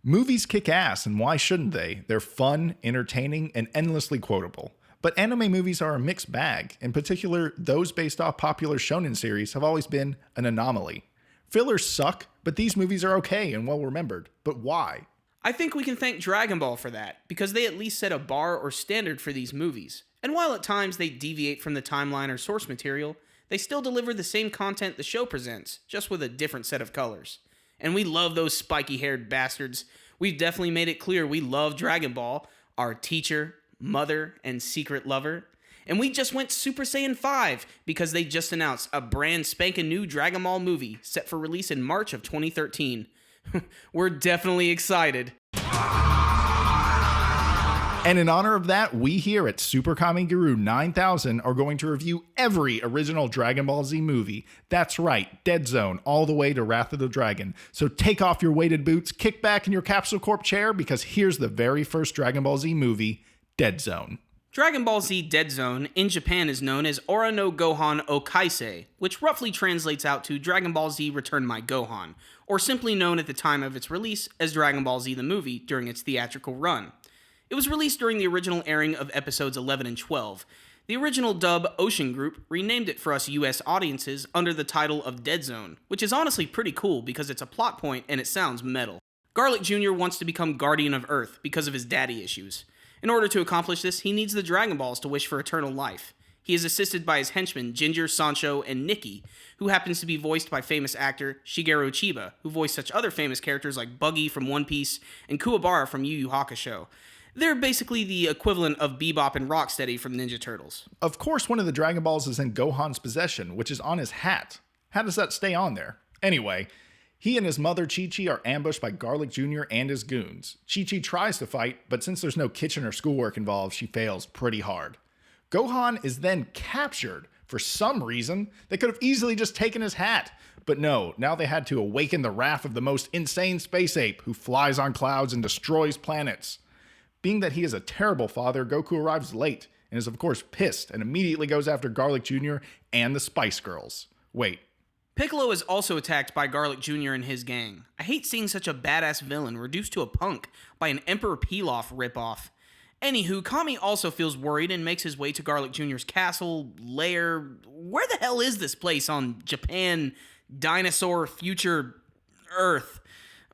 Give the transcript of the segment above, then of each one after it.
Movies kick ass, and why shouldn't they? They're fun, entertaining, and endlessly quotable. But anime movies are a mixed bag. In particular, those based off popular shonen series have always been an anomaly. Fillers suck, but these movies are okay and well remembered. But why? I think we can thank Dragon Ball for that, because they at least set a bar or standard for these movies. And while at times they deviate from the timeline or source material, they still deliver the same content the show presents, just with a different set of colors. And we love those spiky-haired bastards. We've definitely made it clear we love Dragon Ball, our teacher, mother, and secret lover. And we just went Super Saiyan 5 because they just announced a brand spanking new Dragon Ball movie set for release in March of 2013. We're definitely excited. And in honor of that, we here at SuperKamiGuru9000 are going to review every original Dragon Ball Z movie. That's right, Dead Zone, all the way to Wrath of the Dragon. So take off your weighted boots, kick back in your Capsule Corp chair, because here's the very first Dragon Ball Z movie, Dead Zone. Dragon Ball Z Dead Zone in Japan is known as Ora no Gohan o Kaisei, which roughly translates out to Dragon Ball Z Return My Gohan, or simply known at the time of its release as Dragon Ball Z the Movie during its theatrical run. It was released during the original airing of episodes 11 and 12. The original dub, Ocean Group, renamed it for us US audiences under the title of Dead Zone, which is honestly pretty cool because it's a plot point and it sounds metal. Garlic Jr. wants to become Guardian of Earth because of his daddy issues. In order to accomplish this, he needs the Dragon Balls to wish for eternal life. He is assisted by his henchmen Ginger, Sancho, and Nikki, who happens to be voiced by famous actor Shigeru Chiba, who voiced such other famous characters like Buggy from One Piece and Kuwabara from Yu Yu Hakusho. They're basically the equivalent of Bebop and Rocksteady from Ninja Turtles. Of course, one of the Dragon Balls is in Gohan's possession, which is on his hat. How does that stay on there? Anyway, he and his mother Chi-Chi are ambushed by Garlic Jr. and his goons. Chi-Chi tries to fight, but since there's no kitchen or schoolwork involved, she fails pretty hard. Gohan is then captured. For some reason, they could have easily just taken his hat. But no, now they had to awaken the wrath of the most insane space ape who flies on clouds and destroys planets. Being that he is a terrible father, Goku arrives late and is of course pissed and immediately goes after Garlic Jr. and the Spice Girls. Wait. Piccolo is also attacked by Garlic Jr. and his gang. I hate seeing such a badass villain reduced to a punk by an Emperor Pilaf ripoff. Anywho, Kami also feels worried and makes his way to Garlic Jr.'s castle, lair. Where the hell is this place on Japan, dinosaur, future Earth?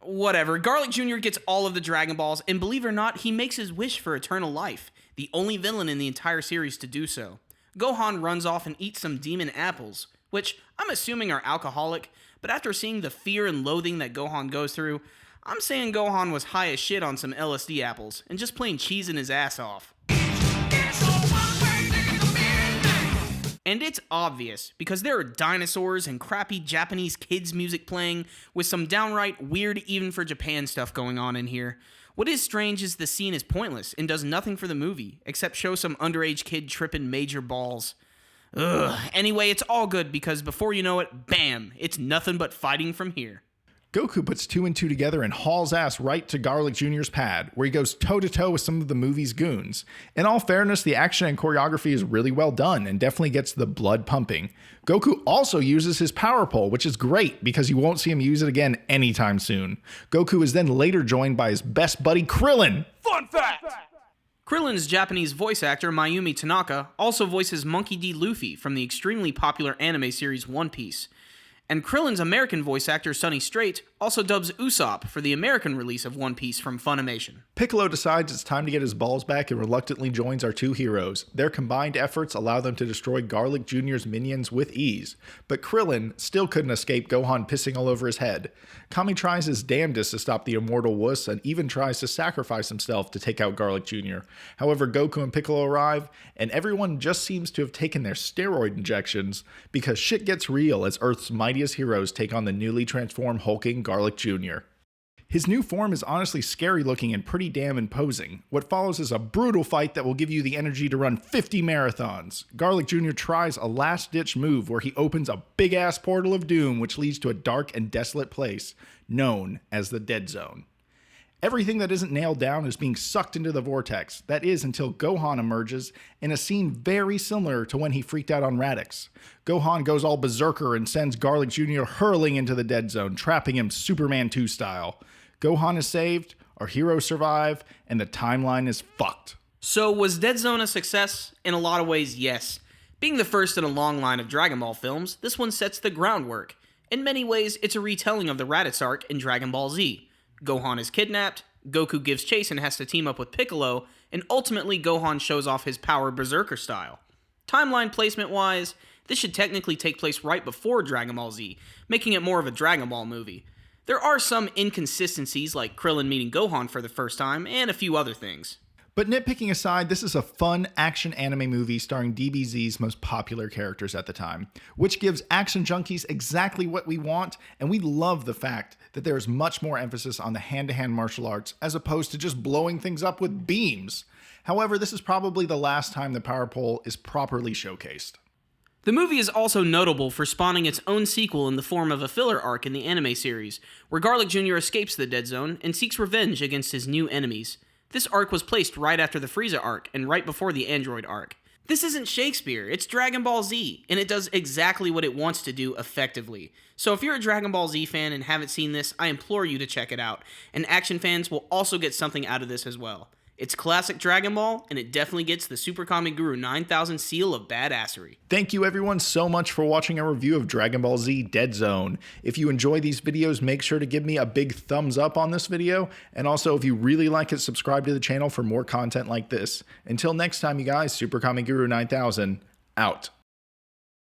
Whatever, Garlic Jr. gets all of the Dragon Balls, and believe it or not, he makes his wish for eternal life, the only villain in the entire series to do so. Gohan runs off and eats some demon apples, which I'm assuming are alcoholic, but after seeing the fear and loathing that Gohan goes through, I'm saying Gohan was high as shit on some LSD apples, and just plain cheesing his ass off. And it's obvious, because there are dinosaurs and crappy Japanese kids music playing, with some downright weird even for Japan stuff going on in here. What is strange is the scene is pointless and does nothing for the movie, except show some underage kid tripping major balls. Ugh. Anyway, it's all good, because before you know it, bam, it's nothing but fighting from here. Goku puts two and two together and hauls ass right to Garlic Jr.'s pad, where he goes toe-to-toe with some of the movie's goons. In all fairness, the action and choreography is really well done and definitely gets the blood pumping. Goku also uses his power pole, which is great because you won't see him use it again anytime soon. Goku is then later joined by his best buddy Krillin. Fun fact! Krillin's Japanese voice actor Mayumi Tanaka also voices Monkey D. Luffy from the extremely popular anime series One Piece. And Krillin's American voice actor Sonny Strait also dubs Usopp for the American release of One Piece from Funimation. Piccolo decides it's time to get his balls back and reluctantly joins our two heroes. Their combined efforts allow them to destroy Garlic Jr.'s minions with ease, but Krillin still couldn't escape Gohan pissing all over his head. Kami tries his damnedest to stop the immortal wuss and even tries to sacrifice himself to take out Garlic Jr. However, Goku and Piccolo arrive, and everyone just seems to have taken their steroid injections because shit gets real as Earth's mightiest heroes take on the newly transformed hulking Garlic Jr. His new form is honestly scary looking and pretty damn imposing. What follows is a brutal fight that will give you the energy to run 50 marathons. Garlic Jr. tries a last-ditch move where he opens a big-ass portal of doom which leads to a dark and desolate place known as the Dead Zone. Everything that isn't nailed down is being sucked into the vortex. That is until Gohan emerges in a scene very similar to when he freaked out on Radix. Gohan goes all berserker and sends Garlic Jr. hurling into the Dead Zone, trapping him Superman 2 style. Gohan is saved, Our heroes survive, and the timeline is fucked. So was Dead Zone a success? In a lot of ways, yes. Being the first in a long line of Dragon Ball films, this one sets the groundwork. In many ways, it's a retelling of the Raditz arc in Dragon Ball Z. Gohan is kidnapped, Goku gives chase and has to team up with Piccolo, and ultimately Gohan shows off his power berserker style. Timeline placement wise, this should technically take place right before Dragon Ball Z, making it more of a Dragon Ball movie. There are some inconsistencies like Krillin meeting Gohan for the first time, and a few other things. But nitpicking aside, this is a fun action anime movie starring DBZ's most popular characters at the time, which gives action junkies exactly what we want, and we love the fact that there is much more emphasis on the hand-to-hand martial arts as opposed to just blowing things up with beams. However, this is probably the last time the power pole is properly showcased. The movie is also notable for spawning its own sequel in the form of a filler arc in the anime series, where Garlic Jr. escapes the Dead Zone and seeks revenge against his new enemies. This arc was placed right after the Frieza arc and right before the Android arc. This isn't Shakespeare, it's Dragon Ball Z, and it does exactly what it wants to do effectively. So if you're a Dragon Ball Z fan and haven't seen this, I implore you to check it out, and action fans will also get something out of this as well. It's classic Dragon Ball, and it definitely gets the SuperKamiGuru9000 seal of badassery. Thank you everyone so much for watching our review of Dragon Ball Z Dead Zone. If you enjoy these videos, make sure to give me a big thumbs up on this video, and also if you really like it, subscribe to the channel for more content like this. Until next time, you guys, SuperKamiGuru9000, out.